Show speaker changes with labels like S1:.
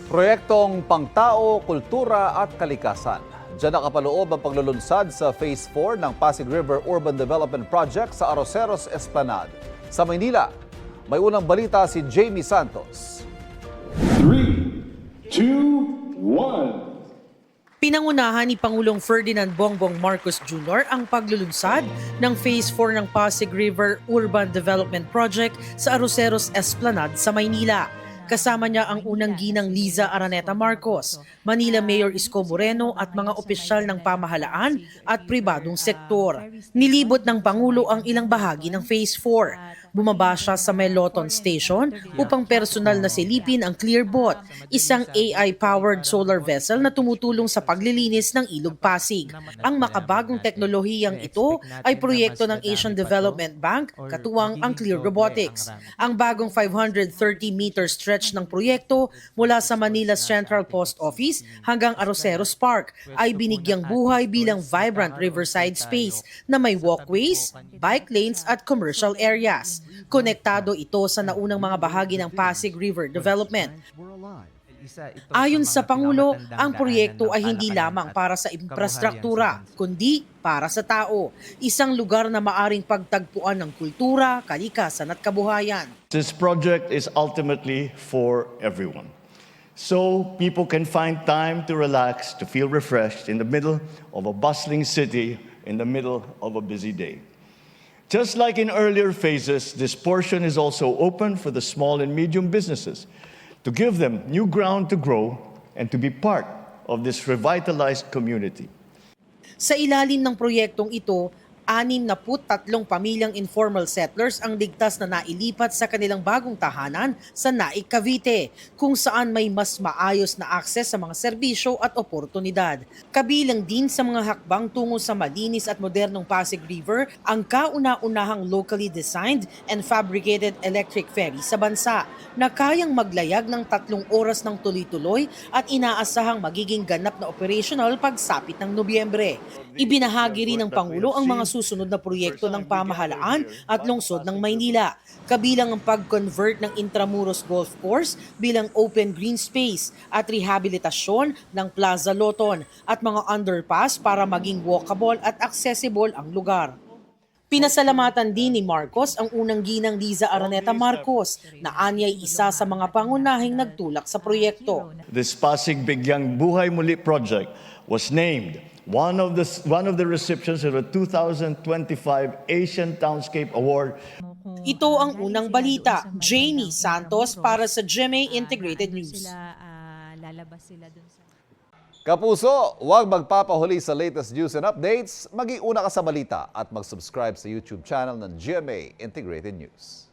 S1: Proyektong pangtao, kultura at kalikasan. Diyan nakapaloob ang paglulunsad sa Phase 4 ng Pasig River Urban Development Project sa Arroceros Esplanade. Sa Maynila, may unang balita si Jamie Santos.
S2: 3, 2, 1.
S3: Pinangunahan ni Pangulong Ferdinand Bongbong Marcos Jr. ang paglulunsad ng Phase 4 ng Pasig River Urban Development Project sa Arroceros Esplanade sa Maynila. Kasama niya ang unang ginang Liza Araneta Marcos, Manila Mayor Isko Moreno at mga opisyal ng pamahalaan at pribadong sektor. Nilibot ng Pangulo ang ilang bahagi ng Phase 4. Bumaba siya sa Meloton Station upang personal na silipin ang Clearbot, isang AI-powered solar vessel na tumutulong sa paglilinis ng Ilog Pasig. Ang makabagong teknolohiyang ito ay proyekto ng Asian Development Bank, katuwang ang Clear Robotics. Ang bagong 530-meter stretch ng proyekto mula sa Manila Central Post Office hanggang Arroceros Park ay binigyang buhay bilang vibrant riverside space na may walkways, bike lanes at commercial areas. Konektado ito sa naunang mga bahagi ng Pasig River Development. Ayon sa Pangulo, ang proyekto ay hindi lamang para sa infrastruktura, kundi para sa tao. Isang lugar na maaring pagtagpuan ng kultura, kalikasan at kabuhayan.
S4: This project is ultimately for everyone. So people can find time to relax, to feel refreshed in the middle of a bustling city, in the middle of a busy day. Just like in earlier phases, this portion is also open for the small and medium businesses to give them new ground to grow and to be part of this revitalized community.
S3: Sa ilalim ng proyektong ito, 63 pamilyang informal settlers ang ligtas na nailipat sa kanilang bagong tahanan sa Naik, Cavite, kung saan may mas maayos na akses sa mga serbisyo at oportunidad. Kabilang din sa mga hakbang tungo sa malinis at modernong Pasig River ang kauna-unahang locally designed and fabricated electric ferry sa bansa na kayang maglayag ng 3 oras ng tuloy-tuloy at inaasahang magiging ganap na operational pagsapit ng Nobyembre. Ibinahagi rin ng Pangulo ang mga susunod na proyekto ng pamahalaan at lungsod ng Maynila, kabilang ang pag-convert ng Intramuros Golf Course bilang open green space at rehabilitasyon ng Plaza Loton at mga underpass para maging walkable at accessible ang lugar. Pinasalamatan din ni Marcos ang unang ginang Liza Araneta Marcos na anyay isa sa mga pangunahing nagtulak sa proyekto.
S4: This Pasig Bigyang Buhay Muli project was named one of the recipients of the 2025 Asian Townscape Award.
S3: Ito ang unang balita. Jamie Santos para sa GMA Integrated News.
S1: Kapuso, huwag magpapahuli sa latest news and updates. Maging una ka sa balita at mag-subscribe sa YouTube channel ng GMA Integrated News.